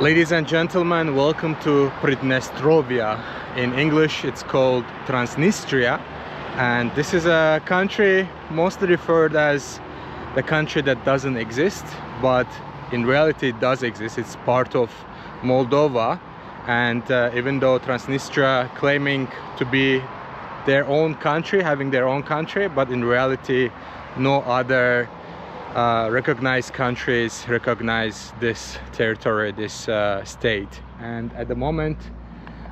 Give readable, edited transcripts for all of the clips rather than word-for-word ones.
Ladies and gentlemen, welcome to Pridnestrovia. In English it's called Transnistria, and this is a country mostly referred as the country that doesn't exist, but in reality it does exist. It's part of Moldova, and even though Transnistria claiming to be their own country, having their own country, but in reality no other recognized countries recognize this territory, this state. And at the moment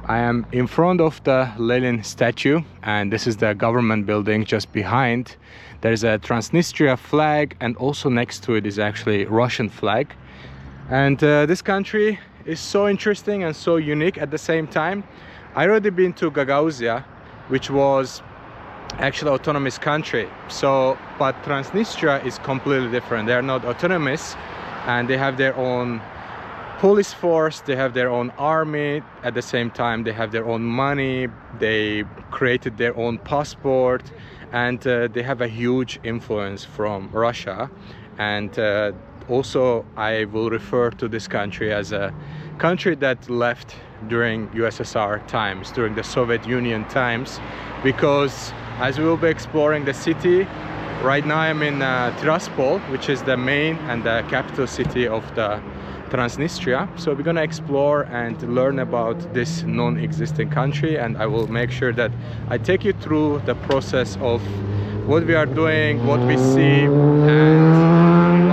I am in front of the Lenin statue, and this is the government building just behind. There's a Transnistria flag, and also next to it is actually Russian flag. And this country is so interesting and so unique at the same time. I already been to Gagauzia, which was actually autonomous country, but Transnistria is completely different. They are not autonomous, and they have their own police force, they have their own army. At the same time they have their own money, they created their own passport, and they have a huge influence from Russia. And also I will refer to this country as a country that left during USSR times, during the Soviet Union times, because as we will be exploring the city, right now I'm in Tiraspol, which is the main and the capital city of the Transnistria. So we're gonna explore and learn about this non-existing country, and I will make sure that I take you through the process of what we are doing, what we see. And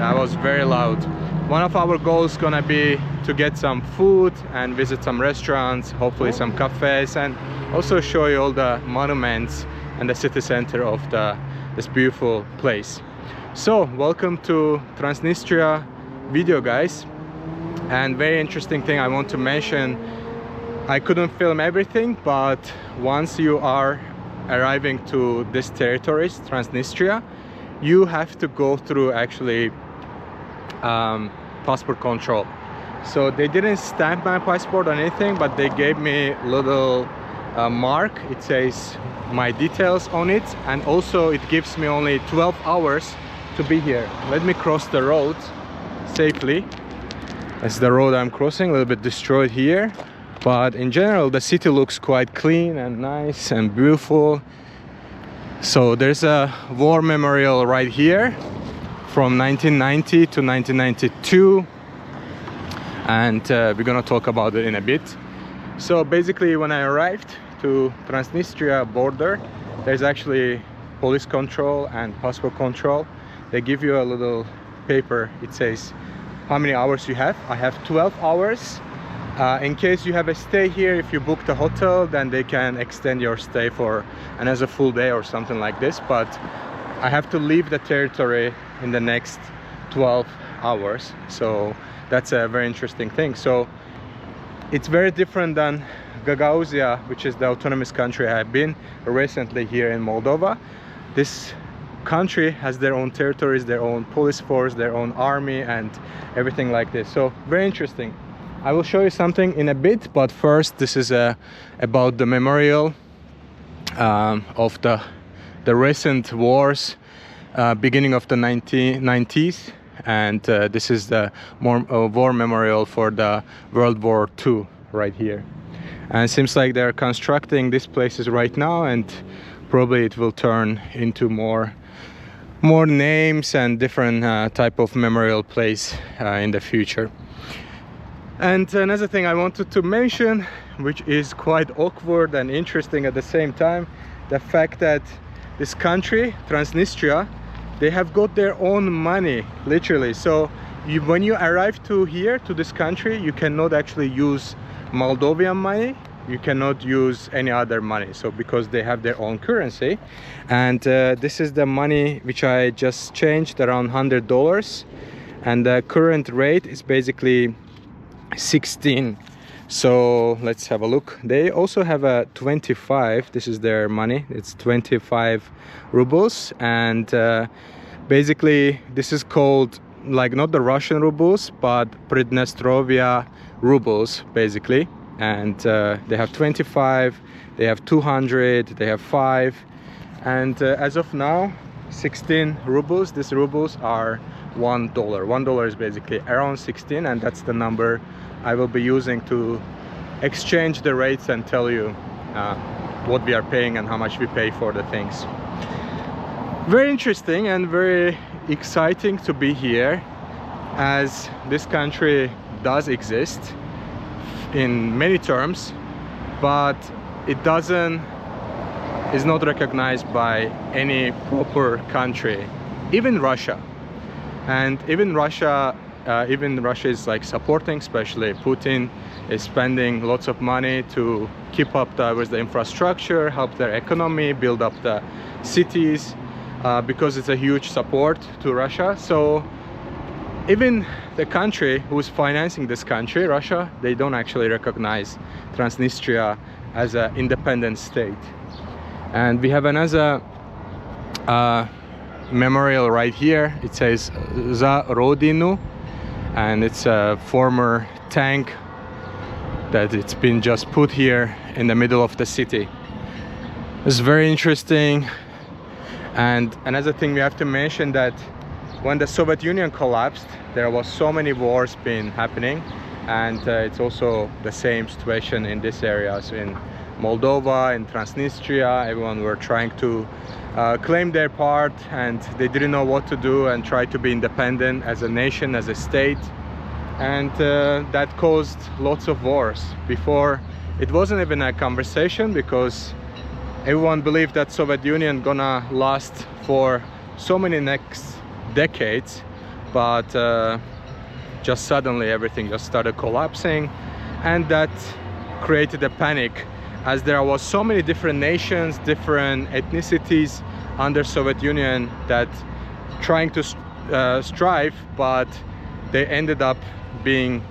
that was very loud. One of our goals gonna be to get some food and visit some restaurants, hopefully some cafes, and also show you all the monuments and the city center of this beautiful place. So welcome to Transnistria video, guys. And very interesting thing I want to mention, I couldn't film everything, but once you are arriving to this territory, Transnistria, you have to go through actually passport control. So they didn't stamp my passport or anything, but they gave me a little mark. It says my details on it, and also it gives me only 12 hours to be here. Let me cross the road safely. That's the road I'm crossing, a little bit destroyed here, but in general the city looks quite clean and nice and beautiful. So there's a war memorial right here from 1990 to 1992, and we're gonna talk about it in a bit. So basically when I arrived to Transnistria border, there's actually police control and passport control. They give you a little paper, it says how many hours you have. I have 12 hours. In case you have a stay here, if you book the hotel, then they can extend your stay for another full day or something like this, but I have to leave the territory in the next 12 hours. So that's a very interesting thing. So it's very different than Gagauzia, which is the autonomous country I have been recently here in Moldova. This country has their own territories, their own police force, their own army, and everything like this. So very interesting. I will show you something in a bit, but first this is about the memorial of the recent wars, beginning of the 1990s, and this is the war memorial for the World War II right here. And it seems like they're constructing these places right now, and probably it will turn into more names and different type of memorial place in the future. And another thing I wanted to mention, which is quite awkward and interesting at the same time, the fact that this country, Transnistria, they have got their own money, literally. So when you arrive to this country, you cannot actually use Moldavian money, you cannot use any other money, so because they have their own currency. And this is the money which I just changed, around $100, and the current rate is basically 16. So let's have a look. They also have a 25. This is their money, it's 25 rubles, and basically this is called, like, not the Russian rubles, but Pridnestrovia rubles basically. And they have 25, they have 200, they have 5, and as of now 16 rubles. These rubles are $1. $1 is basically around 16, and that's the number I will be using to exchange the rates and tell you what we are paying and how much we pay for the things. Very interesting and very exciting to be here, as this country does exist in many terms, but it is not recognized by any proper country, even Russia. And even Russia is like supporting, especially Putin is spending lots of money to keep up with the infrastructure, help their economy, build up the cities, because it's a huge support to Russia. So even the country who's financing this country, Russia, they don't actually recognize Transnistria as an independent state. And we have another memorial right here. It says Za Rodinu, and it's a former tank that it's been just put here in the middle of the city. It's very interesting. And another thing we have to mention, that when the Soviet Union collapsed, there was so many wars been happening, and it's also the same situation in this area. So in Moldova, in Transnistria, everyone were trying to claim their part, and they didn't know what to do and try to be independent as a nation, as a state. And that caused lots of wars. Before, it wasn't even a conversation, because everyone believed that Soviet Union gonna last for so many next decades, but just suddenly everything just started collapsing, and that created a panic, as there was so many different nations, different ethnicities under Soviet Union that trying to strive, but they ended up being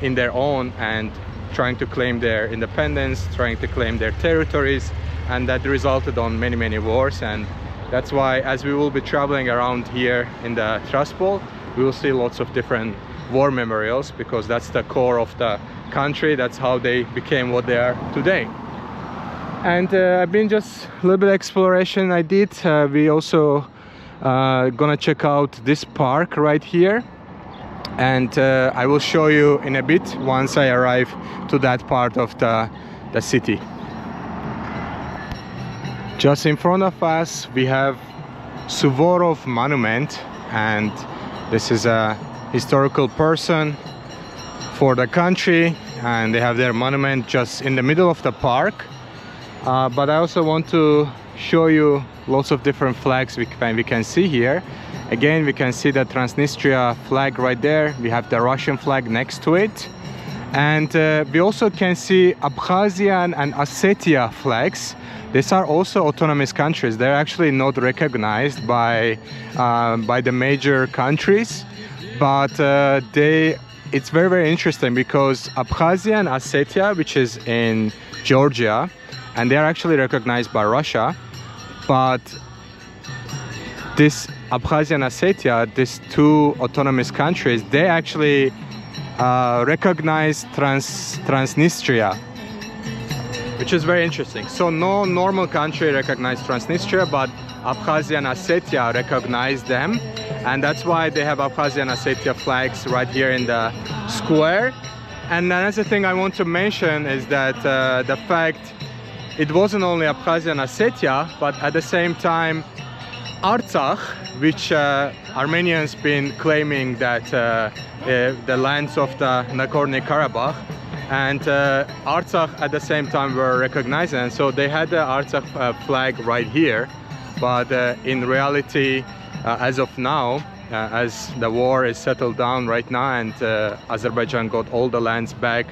in their own and trying to claim their independence, trying to claim their territories, and that resulted on many wars. And that's why, as we will be traveling around here in the Trust Bowl, we will see lots of different war memorials, because that's the core of the country. That's how they became what they are today. And I've been just a little bit of exploration I did. We also gonna check out this park right here, and I will show you in a bit once I arrive to that part of the city. Just in front of us we have Suvorov Monument, and this is a historical person for the country, and they have their monument just in the middle of the park. But I also want to show you lots of different flags we can see here. Again, we can see the Transnistria flag right there. We have the Russian flag next to it, and we also can see Abkhazia and Ossetia flags. These are also autonomous countries. They're actually not recognized by the major countries, but it's very interesting, because Abkhazia and Ossetia, which is in Georgia, and they are actually recognized by Russia, but this Abkhazia and Ossetia, these two autonomous countries, they actually recognize Transnistria, which is very interesting. So no normal country recognized Transnistria, but Abkhazia and Ossetia recognize them, and that's why they have Abkhazia and Ossetia flags right here in the square. And another thing I want to mention is that the fact it wasn't only Abkhazia and Ossetia, but at the same time Artsakh, which Armenians been claiming that the lands of the Nagorno-Karabakh, and Artsakh at the same time were recognized, and so they had the Artsakh flag right here. But in reality, as of now, as the war is settled down right now, and Azerbaijan got all the lands back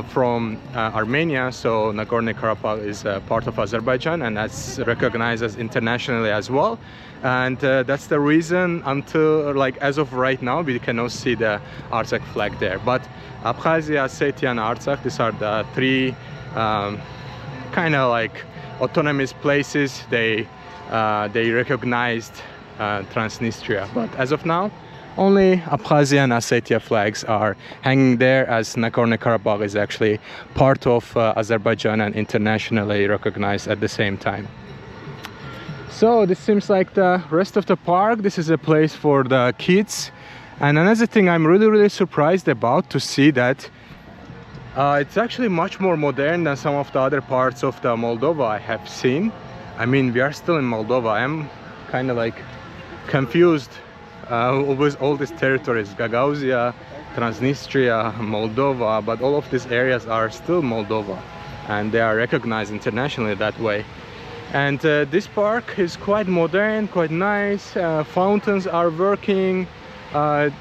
from Armenia, so Nagorno-Karabakh is part of Azerbaijan, and that's recognized as internationally as well. And that's the reason, until like as of right now, we cannot see the Artsakh flag there. But Abkhazia, Ossetia and Artsakh, these are the three kind of like autonomous places. They recognized Transnistria, but as of now only Abkhazia and Ossetia flags are hanging there, as Nagorno-Karabakh is actually part of Azerbaijan and internationally recognized at the same time. So this seems like the rest of the park. This is a place for the kids. And another thing I'm really surprised about to see that it's actually much more modern than some of the other parts of the Moldova I have seen. I mean, we are still in Moldova. I'm kind of like confused with all these territories, Abkhazia, Transnistria, Moldova, but all of these areas are still Moldova and they are recognized internationally that way. And this park is quite modern, quite nice. Fountains are working.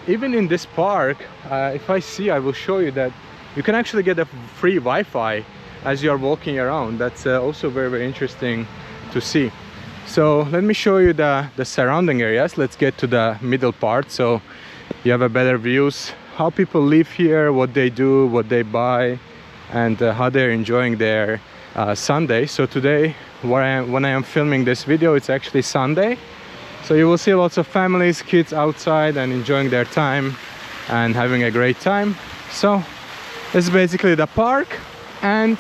Even in this park, if I will show you that you can actually get a free Wi-Fi as you are walking around. That's also very interesting to see. So let me show you the surrounding areas. Let's get to the middle part so you have a better views how people live here, what they do, what they buy, and how they're enjoying their Sunday. So today when I am filming this video, it's actually Sunday, so you will see lots of families, kids outside and enjoying their time and having a great time. So this is basically the park, and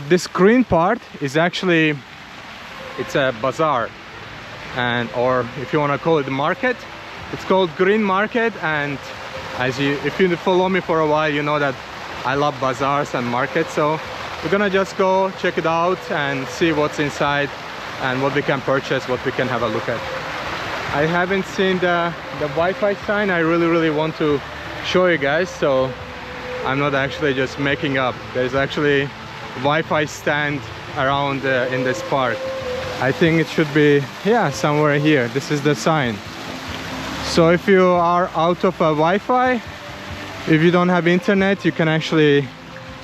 this green part is actually, it's a bazaar, and or if you want to call it the market, it's called Green Market. And if you follow me for a while, you know that I love bazaars and markets. So we're gonna just go check it out and see what's inside and what we can purchase, what we can have a look at. I haven't seen the Wi-Fi sign. I really want to show you guys, so I'm not actually just making up. There's actually Wi-Fi stand around in this park. I think it should be, yeah, somewhere here. This is the sign. So if you are out of a Wi-Fi, if you don't have internet, you can actually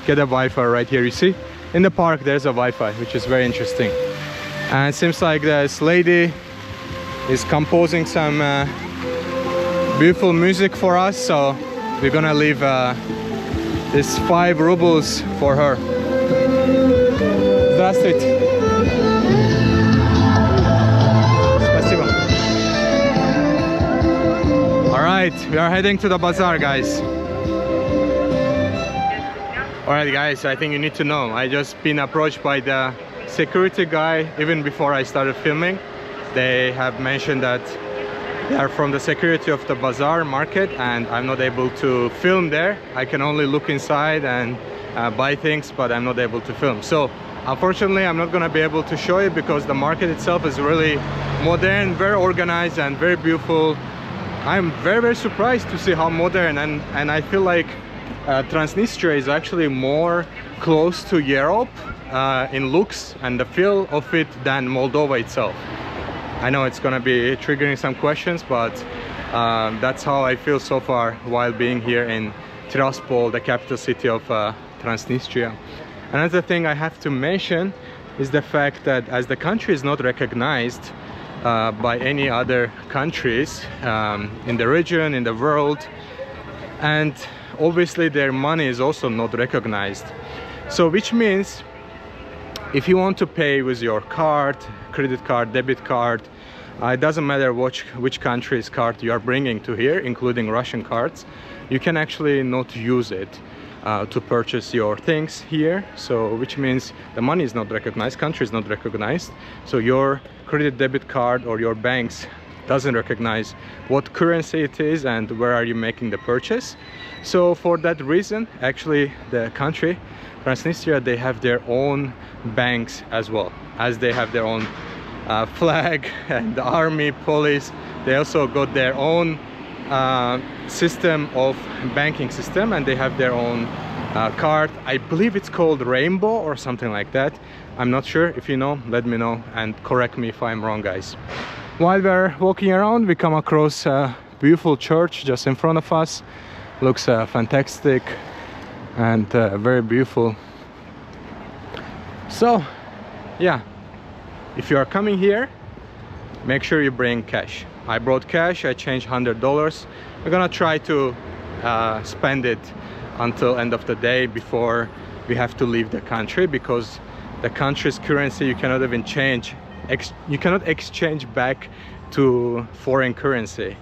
get a Wi-Fi right here. You see, in the park there's a Wi-Fi, which is very interesting. And it seems like this lady is composing some beautiful music for us, so we're gonna leave this 5 rubles for her. Здравствуйте. Спасибо. Alright, we are heading to the bazaar, guys. Alright guys, I think you need to know, I just been approached by the security guy even before I started filming. They have mentioned that they are from the security of the bazaar market and I'm not able to film there. I can only look inside and buy things, but I'm not able to film. So unfortunately I'm not gonna be able to show you because the market itself is really modern, very organized and very beautiful. I'm very surprised to see how modern, and I feel like Transnistria is actually more close to Europe in looks and the feel of it than Moldova itself. I know it's gonna be triggering some questions, but that's how I feel so far while being here in Tiraspol, the capital city of Transnistria. Another thing I have to mention is the fact that as the country is not recognized by any other countries in the region, in the world, and obviously their money is also not recognized. So which means if you want to pay with your card, credit card, debit card, it doesn't matter which country's card you are bringing to here, including Russian cards, you can actually not use it to purchase your things here. So which means the money is not recognized, country is not recognized, so your credit debit card or your banks doesn't recognize what currency it is and where are you making the purchase. So for that reason, actually the country Transnistria, they have their own banks as well, as they have their own flag and the army, police. They also got their own system of banking system, and they have their own card. I believe it's called Rainbow or something like that. I'm not sure. If you know, let me know and correct me if I'm wrong, guys. While we're walking around, we come across a beautiful church just in front of us. Looks fantastic and very beautiful. So yeah, if you are coming here, make sure you bring cash. I brought cash. I changed $100. We're gonna try to spend it until end of the day before we have to leave the country, because the country's currency you cannot even change. You cannot exchange back to foreign currency,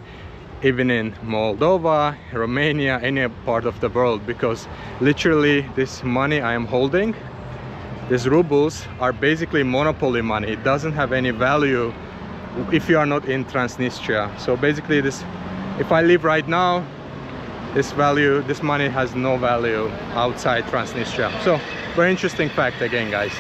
even in Moldova, Romania, any part of the world, because literally this money I am holding, these rubles are basically monopoly money. It doesn't have any value if you are not in Transnistria. So basically this, if I leave right now, this money has no value outside Transnistria. So very interesting fact again, guys.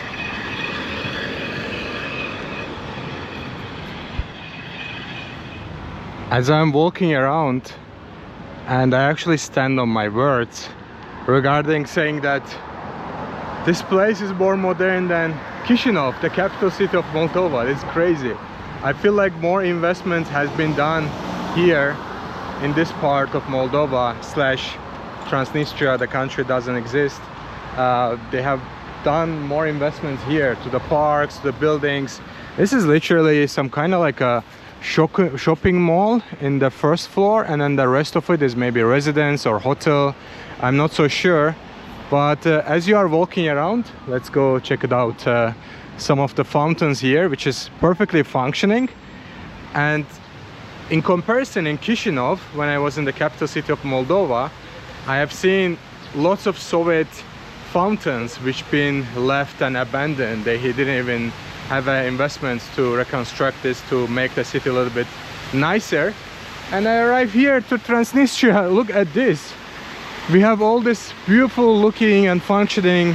As I'm walking around, and I actually stand on my words regarding saying that this place is more modern than Chisinau, the capital city of Moldova. It's crazy. I feel like more investment has been done here in this part of Moldova / Transnistria. The country doesn't exist. They have done more investments here, to the parks, to the buildings. This is literally some kind of like a shopping mall in the first floor, and then the rest of it is maybe residence or hotel. I'm not so sure, but as you are walking around, let's go check it out. Some of the fountains here, which is perfectly functioning. And in comparison, in Chisinau, when I was in the capital city of Moldova, I have seen lots of Soviet fountains which been left and abandoned. They didn't even have investments to reconstruct this, to make the city a little bit nicer. And I arrived here to Transnistria. Look at this. We have all this beautiful looking and functioning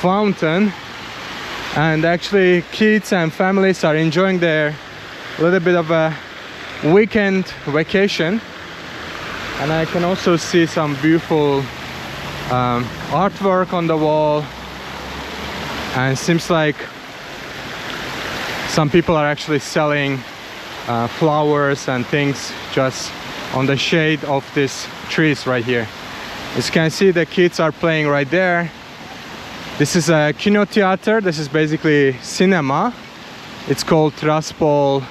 fountain, and actually kids and families are enjoying their little bit of a weekend vacation. And I can also see some beautiful artwork on the wall, and it seems like some people are actually selling flowers and things just on the shade of these trees right here. As you can see, the kids are playing right there. This is a kino theater. This is basically cinema. It's called Traspol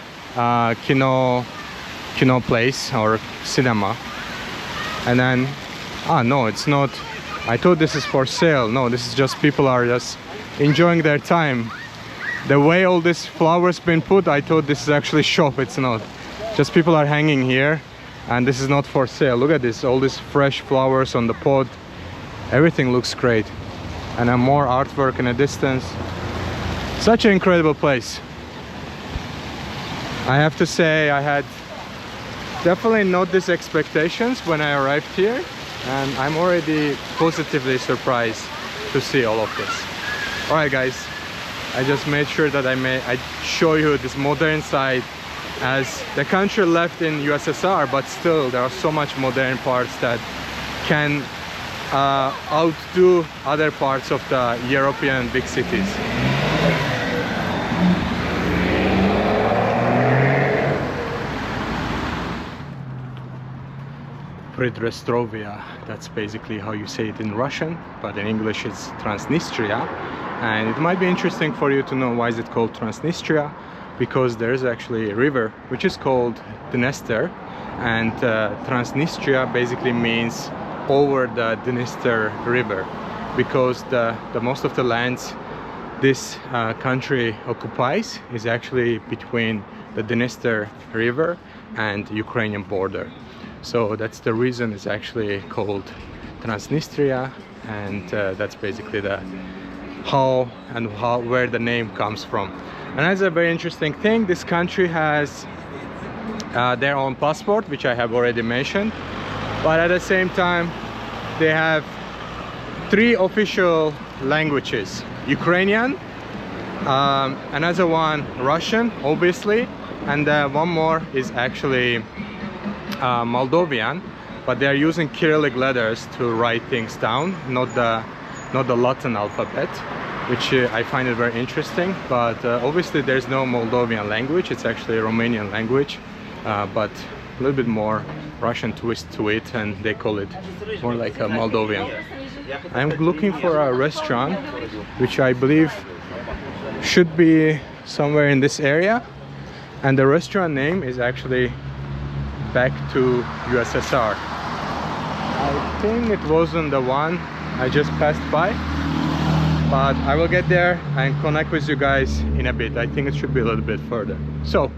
kino place or cinema. And then, no, it's not. I thought this is for sale. No, this is just people are just enjoying their time. The way all these flowers been put, I thought this is actually shop. It's not. Just people are hanging here, and this is not for sale. Look at this, all these fresh flowers on the pot. Everything looks great. And more artwork in a distance. Such an incredible place. I have to say, I had definitely not these expectations when I arrived here, and I'm already positively surprised to see all of this. Alright guys, I just made sure that I show you this modern side, as the country left in USSR, but still there are so much modern parts that can outdo other parts of the European big cities. Pridnestrovian, that's basically how you say it in Russian, but in English it's Transnistria. And it might be interesting for you to know why is it called Transnistria, because there is actually a river which is called Dniester, and Transnistria basically means over the Dniester river, because the most of the lands this country occupies is actually between the Dniester river and Ukrainian border. So that's the reason it's actually called Transnistria, and that's basically the where the name comes from. And that's a very interesting thing. This country has their own passport, which I have already mentioned, but at the same time they have 3 official languages: Ukrainian, another one Russian, obviously, and one more is actually Moldavian, but they are using Cyrillic letters to write things down, not the Latin alphabet, which I find it very interesting. But obviously there's no Moldavian language, it's actually a Romanian language, but a little bit more Russian twist to it, and they call it more like a Moldavian. I'm looking for a restaurant which I believe should be somewhere in this area, and the restaurant name is actually Back to USSR. I think it wasn't the one I just passed by, but I will get there and connect with you guys in a bit. I think it should be a little bit further. So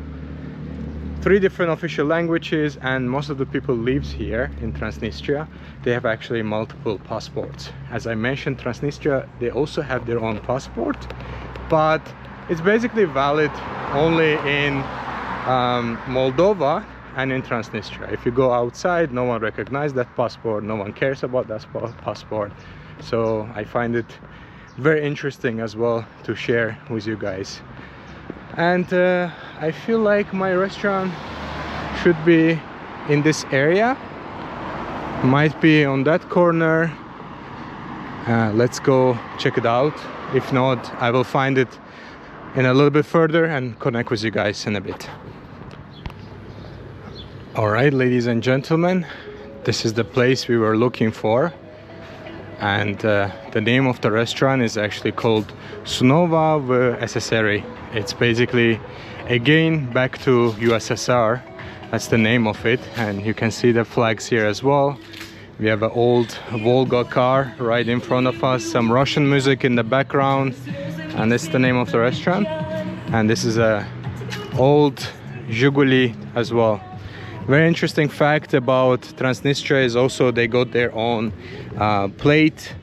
3 different official languages, and most of the people lives here in Transnistria. They have actually multiple passports. As I mentioned, Transnistria, they also have their own passport, but it's basically valid only in Moldova and in Transnistria. If you go outside, no one recognizes that passport, no one cares about that passport. So I find it very interesting as well to share with you guys. And I feel like my restaurant should be in this area, might be on that corner. Let's go check it out. If not, I will find it in a little bit further and connect with you guys in a bit. All right, ladies and gentlemen, this is the place we were looking for, and the name of the restaurant is actually called Znova v USSR. It's basically again back to USSR. That's the name of it, and you can see the flags here as well. We have an old Volga car right in front of us, some Russian music in the background, and that's the name of the restaurant. And this is a old Zhiguli as well. Very interesting fact about Transnistria is also they got their own plate,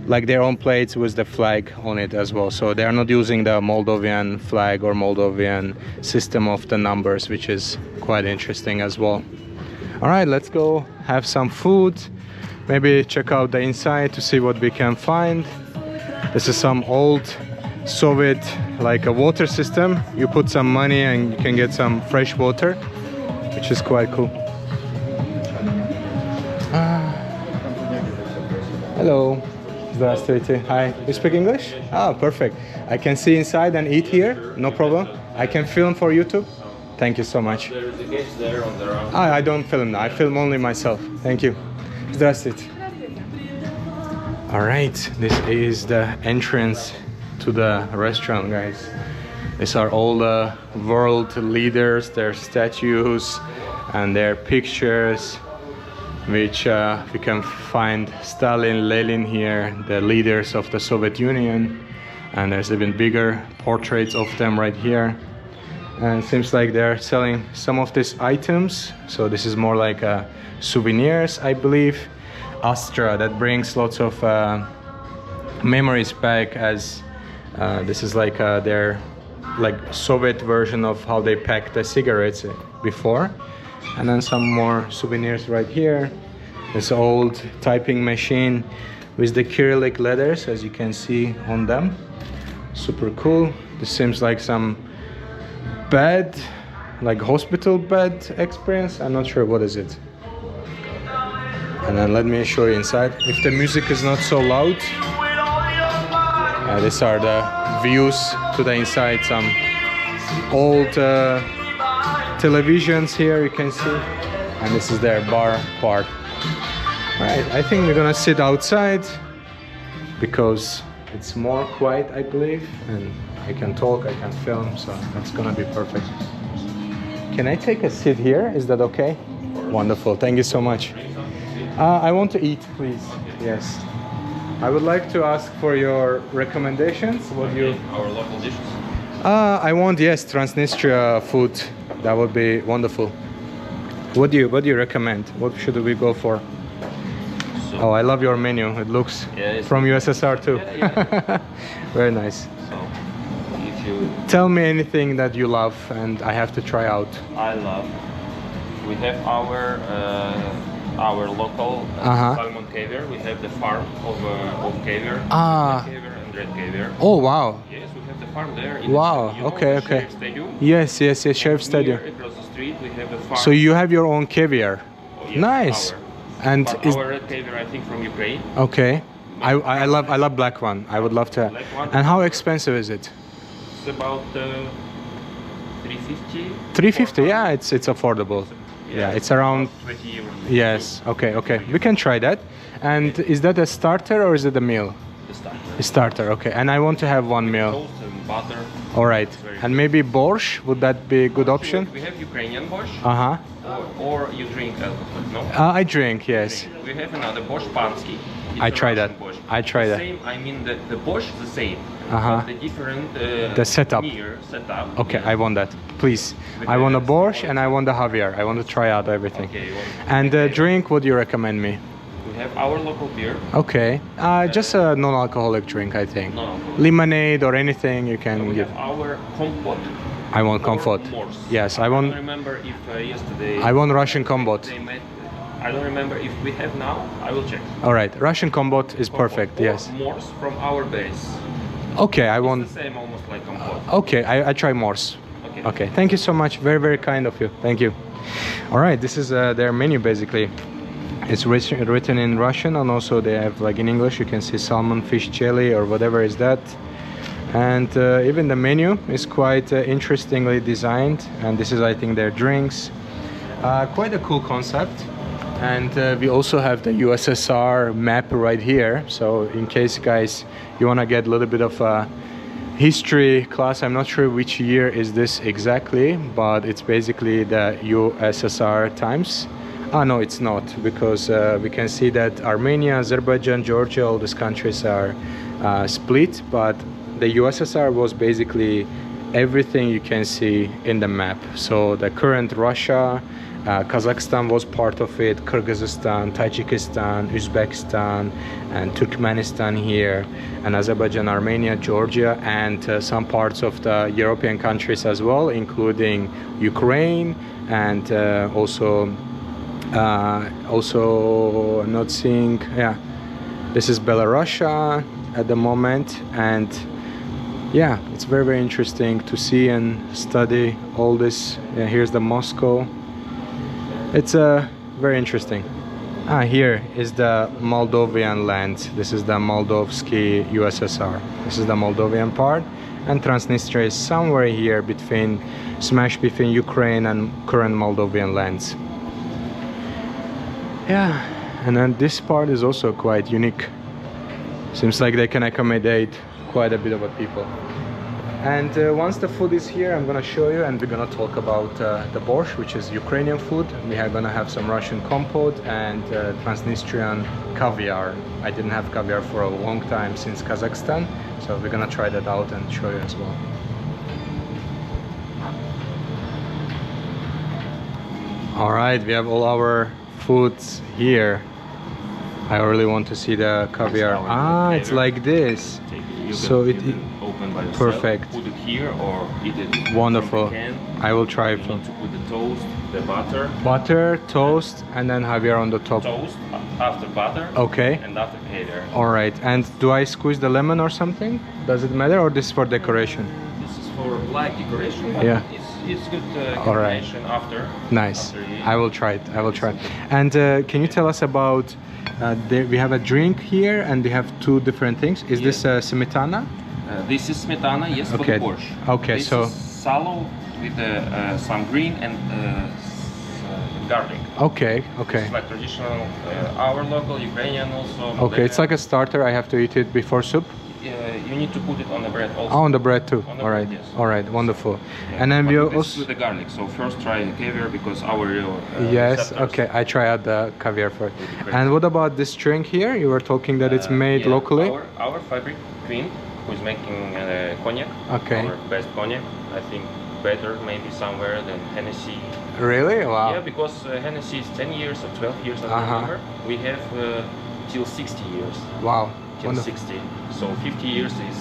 like their own plates with the flag on it as well. So they are not using the Moldavian flag or Moldavian system of the numbers, which is quite interesting as well. All right, let's go have some food, maybe check out the inside to see what we can find. This is some old Soviet, like a water system. You put some money and you can get some fresh water, which is quite cool. Hello. Здравствуйте. Hi. You speak English? Ah, perfect. I can see inside and eat here, no problem. I can film for YouTube. Thank you so much. There's a guest there on the round. I don't film now. I film only myself. Thank you. Здравствуйте. All right, this is the entrance to the restaurant, guys. These are all the world leaders, their statues and their pictures, which we can find Stalin, Lenin here, the leaders of the Soviet Union, and there's even bigger portraits of them right here. And it seems like they're selling some of these items, so this is more like souvenirs, I believe. Astra, that brings lots of memories back, as this is like their Soviet version of how they packed the cigarettes before. And then some more souvenirs right here. This old typing machine with the Cyrillic letters, as you can see on them. Super cool. This seems like some bed, like hospital bed experience. I'm not sure what is it. And then let me show you inside. If the music is not so loud. These are the views to the inside. Some old televisions here you can see, and this is their bar part. Right, I think we're gonna sit outside because it's more quiet, I believe, and I can talk, I can film, so that's gonna be perfect. Can I take a seat here? Is that okay? Wonderful, thank you so much. I want to eat, please. Yes. I would like to ask for your recommendations. What do you? Our local dishes. I want, yes, Transnistria food. That would be wonderful. What do you recommend? What should we go for? So, oh, I love your menu. It looks from USSR too. Yeah. Very nice. So, if you tell me anything that you love and I have to try out. I love. We have our local salmon caviar. We have the farm of caviar. Caviar and red caviar. Oh wow. Yes, we have the farm there. Wow. Okay. Stadium. Yes. Sheriff Stadium. Across the street we have a farm. So you have your own caviar. Oh, yes, nice. And is our red caviar, I think, from Ukraine. Okay. I love black one. I would love to. Black one. And how expensive is it? It's about 350. 350. Yeah, it's affordable. Yeah, it's around 20 euros. Yes. Okay. We can try that. And is that a starter or is it a meal? The starter. A starter. Okay. And I want to have one meal. Toast and butter. All right. And maybe borscht, would that be a good option? We have Ukrainian borscht. Uh-huh. Or you drink alcohol, no? I drink, yes. We have another borscht pansky. It's I a try that. Russian borscht. I try that. Same. I mean the borscht the same. Uh-huh. But the different. The setup. Setup. Okay, yes. I want that, please. I want a borscht and I want the Javier. I want to try out everything. Okay. And drink, what do you recommend me? We have our local beer. Okay, just a non-alcoholic drink, I think. No. Lemonade or anything you can We give. have our kompot. I want comfort. Mors. Yes, I I don't want. remember if yesterday. I want Russian combat. They made, I don't remember if we have now. I will check. All right, Russian combat is perfect. Or Yes. Mors from our base. Okay, I It's want. the same, almost like kompot. Okay, I try Morse. Okay. Okay, thank you so much. Very, very kind of you. Thank you. All right, this is their menu basically. It's written in Russian, and also they have like in English. You can see salmon, fish, chili, or whatever is that. And even the menu is quite interestingly designed. And this is, I think, their drinks. Quite a cool concept. And we also have the USSR map right here. So in case, guys, you want to get a little bit of a history class, I'm not sure which year is this exactly, but it's basically the USSR times. Ah, no, it's not, because we can see that Armenia, Azerbaijan, Georgia, all these countries are split, but the USSR was basically everything you can see in the map. So the current Russia, Kazakhstan was part of it, Kyrgyzstan, Tajikistan, Uzbekistan, and Turkmenistan here, and Azerbaijan, Armenia, Georgia, and some parts of the European countries as well, including Ukraine, and also I'm not seeing, yeah, this is Belarusia at the moment. And yeah, it's very, very interesting to see and study all this. Yeah, here's the Moscow. It's very interesting. Ah, here is the Moldovan land. This is the Moldovsky USSR. This is the Moldovan part, and Transnistria is somewhere here between, smashed between Ukraine and current Moldovan lands. Yeah, and then this part is also quite unique. Seems like they can accommodate quite a bit of people. And once the food is here, I'm gonna show you, and we're gonna talk about the borscht, which is Ukrainian food. We are gonna have some Russian compote and Transnistrian caviar. I didn't have caviar for a long time since Kazakhstan, so we're gonna try that out and show you as well. All right, we have all our foods here. I really want to see the caviar. Ah, it's like this. So it open by yourself. Perfect. Put it here or eat it. Wonderful. From the can. I will try. You need to put the toast, the Butter, toast, and then caviar on the top. toast after butter. Okay. And after caviar. All right. And do I squeeze the lemon or something? Does it matter, or this is for decoration? This is for light decoration. But Yeah. It's good All right. combination after. Nice. After you eat. I will try it. I will try it. And can you tell us about? We have a drink here, and we have two different things. Is this smetana? This is smetana, yes, Okay. for the borscht. Okay, this so- is sallow with some green and garlic. Okay. Okay. It's like traditional, our local Ukrainian also. Okay. It's Moldavian. like a starter. I have to eat it before soup. You need to put it on the bread also. Oh, on the bread too. On the All right. bread, yes. All right. Wonderful. Yeah. And then But we this also. with the garlic. So first try the caviar because our Yes. receptors- Okay. I try out the caviar first. Will be great. And what about this drink here? You were talking that it's made yeah, locally. Our fabric queen, who is making cognac. Okay. Our best cognac. I think better maybe somewhere than Hennessy. Really? Wow. Yeah, because Hennessy is 10 years or 12 years, I don't remember. We have till 60 years. Wow. Till Wonderful. 60. So 50 years is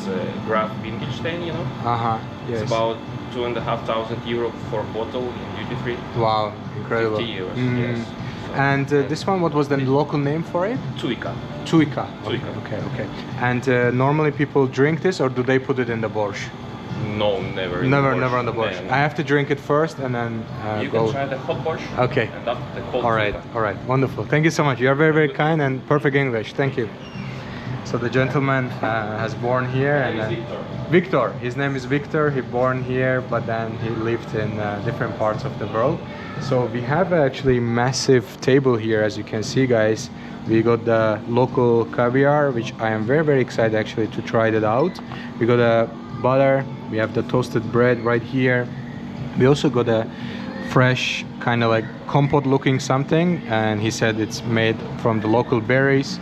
Graf Winkelstein, you know. Yes. It's about €2,500 for a bottle in duty free. Wow. Incredible. 50 years, Mm. yes. And this one, what was the local name for it? Tuika. Tuika. Tuika. Okay. Okay. And normally people drink this, or do they put it in the borscht? No, never. in Never, the never on the borscht. No, no. I have to drink it first and then You go. can try the hot borscht. Okay. And after the cold All right. tuika. All right. Wonderful. Thank you so much. You are very, very kind and perfect English. Thank you. So the gentleman has born here, and then Victor. His name is Victor. He born here, but then he lived in different parts of the world. So we have actually massive table here, as you can see, guys. We got the local caviar, which I am very, very excited actually to try that out. We got a butter. We have the toasted bread right here. We also got a fresh kind of like compote looking something, and he said it's made from the local berries.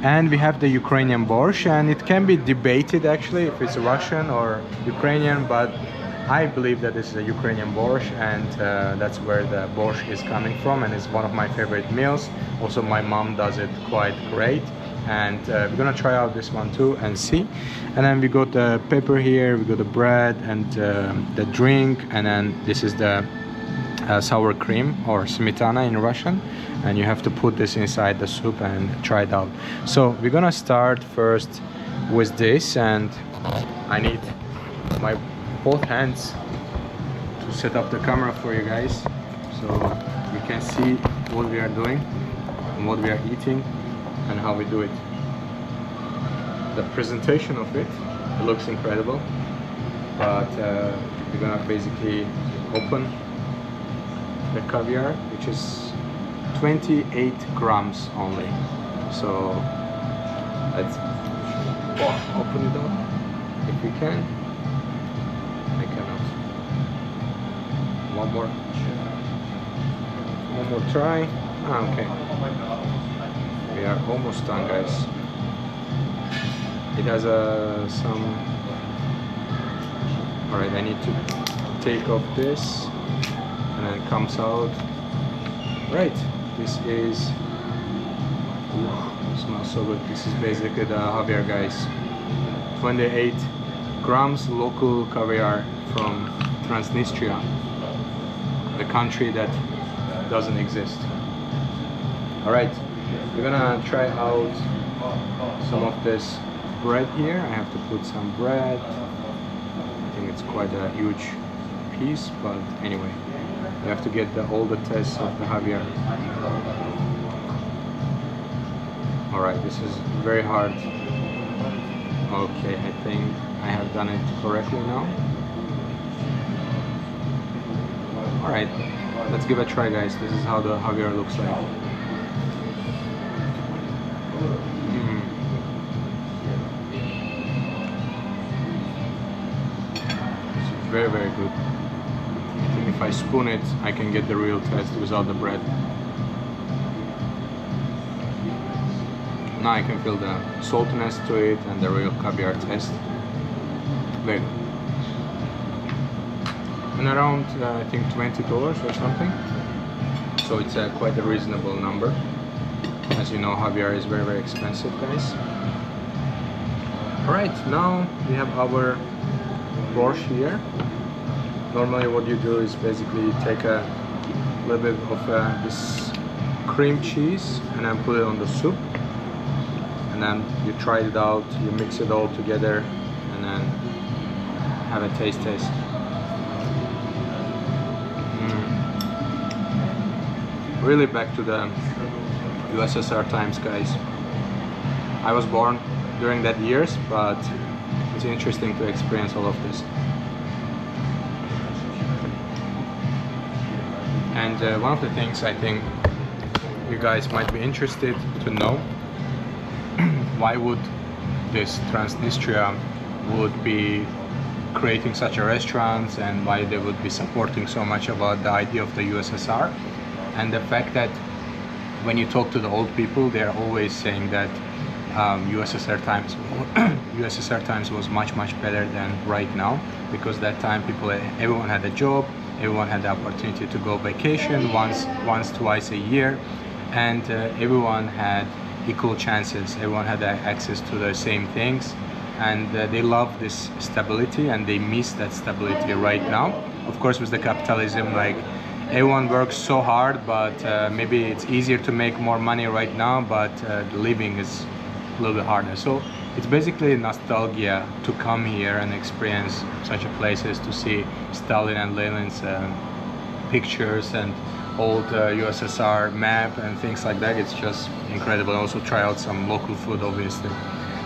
And we have the Ukrainian borscht, and it can be debated actually if it's Russian or Ukrainian, but I believe that this is a Ukrainian borscht, and that's where the borscht is coming from, and it's one of my favorite meals. Also, my mom does it quite great, and we're gonna try out this one too and see. And then we got the pepper here, we got the bread and the drink, and then this is the sour cream or smetana in Russian, and you have to put this inside the soup and try it out. So we're gonna start first with this, and I need my both hands to set up the camera for you guys so you can see what we are doing and what we are eating and how we do it. The presentation of it looks incredible, but we're gonna basically open the caviar, which is 28 grams only. So let's open it up if we can. I cannot. One more try. Okay. We are almost done, guys. It has some. All right, I need to take off this, and then it comes out. Right. This is. Ooh, it smells so good. This is basically the caviar, guys. 28 grams local caviar from Transnistria, the country that doesn't exist. All right, we're gonna try out some of this bread here. I have to put some bread. I think it's quite a huge piece, but anyway, you have to get all the tests of the caviar. All right, this is very hard. Okay, I think I have done it correctly now. All right, let's give it a try, guys. This is how the caviar looks like. It's very, very good. I think if I spoon it, I can get the real taste without the bread. Now I can feel the saltiness to it and the real caviar taste. Very good. And around I think $20 or something. So it's quite a reasonable number. As you know, caviar is very, very expensive, guys. Alright, now we have our borscht here. Normally what you do is basically take a little bit of this cream cheese and then put it on the soup. And then you try it out, you mix it all together, and then have a taste. Really back to the USSR times, guys. I was born during that years, but it's interesting to experience all of this. And one of the things I think you guys might be interested to know, why would this Transnistria would be creating such a restaurant, and why they would be supporting so much about the idea of the USSR, and the fact that when you talk to the old people, they're always saying that USSR times was much better than right now, because that time everyone had a job, everyone had the opportunity to go vacation once twice a year, and everyone had equal chances, everyone had access to the same things, and they love this stability and they miss that stability right now. Of course, with the capitalism, like, everyone works so hard, but maybe it's easier to make more money right now, but the living is a little bit harder. So it's basically nostalgia to come here and experience such a places, to see Stalin and Lenin's pictures and old USSR map and things like that. It's just incredible. Also try out some local food, obviously.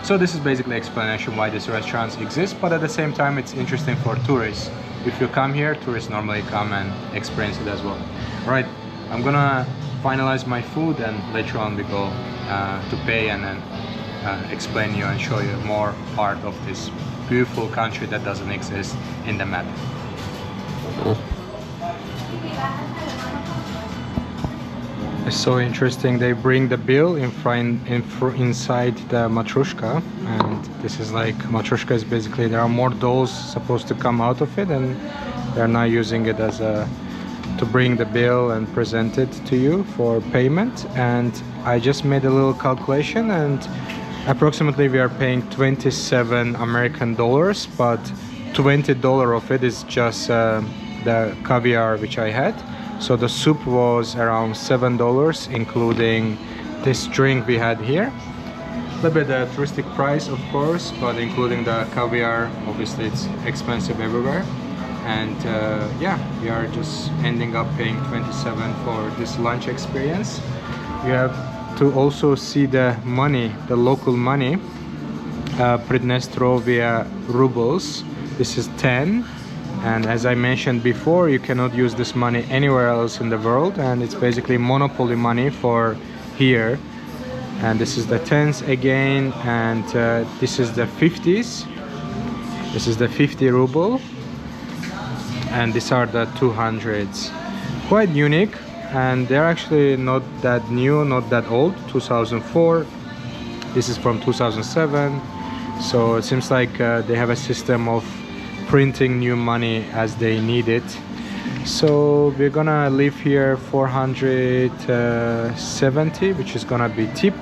So this is basically explanation why these restaurants exist, but at the same time it's interesting for tourists. If you come here, tourists normally come and experience it as well. Alright, I'm gonna finalize my food, and later on we go to pay and then explain you and show you more part of this beautiful country that doesn't exist in the map. It's so interesting. They bring the bill inside the matrushka, and this is like matrushka is basically there are more dolls supposed to come out of it, and they're now using it as a to bring the bill and present it to you for payment. And I just made a little calculation, and approximately we are paying 27 American dollars, but $20 of it is just the caviar which I had. So the soup was around $7, including this drink we had here. A little bit the touristic price, of course, but including the caviar, obviously it's expensive everywhere. And yeah, we are just ending up paying 27 for this lunch experience. You have to also see the money, the local money, Pridnestrovian rubles. This is 10. And as I mentioned before, you cannot use this money anywhere else in the world, and it's basically monopoly money for here. And this is the 10s again, and this is the 50s. This is the 50 ruble, and these are the 200s. Quite unique, and they're actually not that new, not that old. 2004. This is from 2007. So it seems like they have a system of printing new money as they need it. So we're gonna leave here 470, which is gonna be tip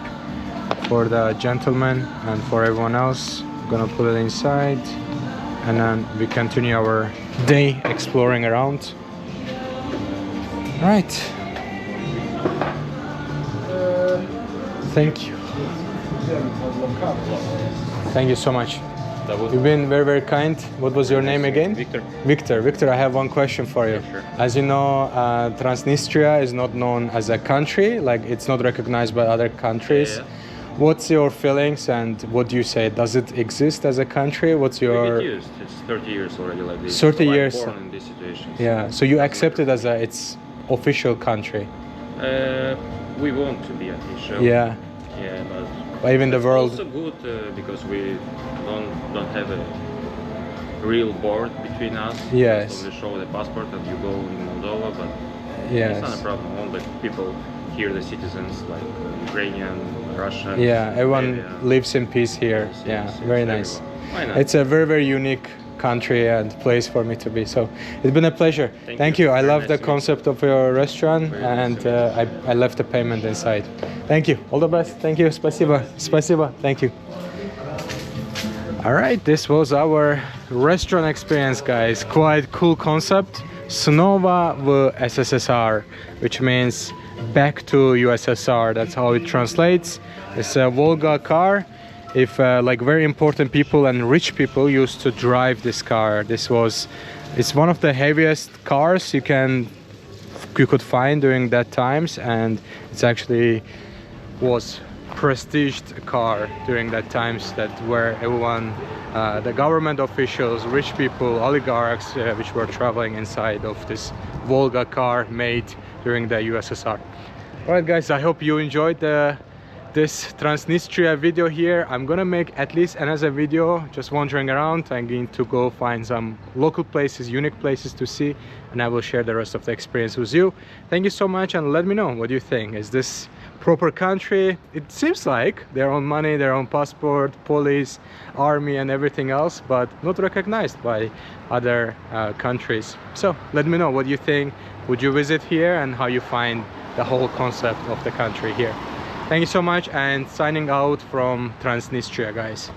for the gentleman, and for everyone else I'm gonna put it inside, and then we continue our day exploring around. Right, thank you so much. You've been very, very kind. What was your name again? Victor. Victor, I have one question for you. Yeah, sure. As you know, Transnistria is not known as a country, like it's not recognized by other countries. Yeah. What's your feelings, and what do you say? Does it exist as a country? What's your... It's 30 years already like this. 30 so years. I'm born in this situation. Yeah, so you accept it as its official country? We want to be official. Yeah. Yeah, but even the world... It's also good because we don't have a real board between us. Yes. So we show the passport and you go in Moldova, but yes. It's not a problem. All the people here, the citizens like Ukrainian, Russian. Yeah, everyone Moldavian. lives in peace here. Yes, Yeah, yes, very yes, nice. Why not? It's a very, very unique country and place for me to be. So it's been a pleasure. Thank you. I Very love nice the to meet concept of your restaurant, Very nice and to meet I left the payment inside. Thank you. All the best. Thank you. Спасибо. Спасибо. Thank you. All right, this was our restaurant experience, guys. Quite cool concept. Snova v SSSR, which means back to USSR. That's how it translates. It's a Volga car. If like very important people and rich people used to drive this car. It's one of the heaviest cars you could find during that times, and it's actually was prestiged car during that times, that where everyone, the government officials, rich people, oligarchs, which were traveling inside of this Volga car made during the USSR. All right, guys, I hope you enjoyed this Transnistria video here. I'm gonna make at least another video just wandering around. I'm going to go find some local places, unique places to see, and I will share the rest of the experience with you. Thank you so much, and let me know what you think. Is this proper country? It seems like their own money, their own passport, police, army and everything else, but not recognized by other countries. So let me know what you think. Would you visit here, and how you find the whole concept of the country here. Thank you so much, and signing out from Transnistria, guys.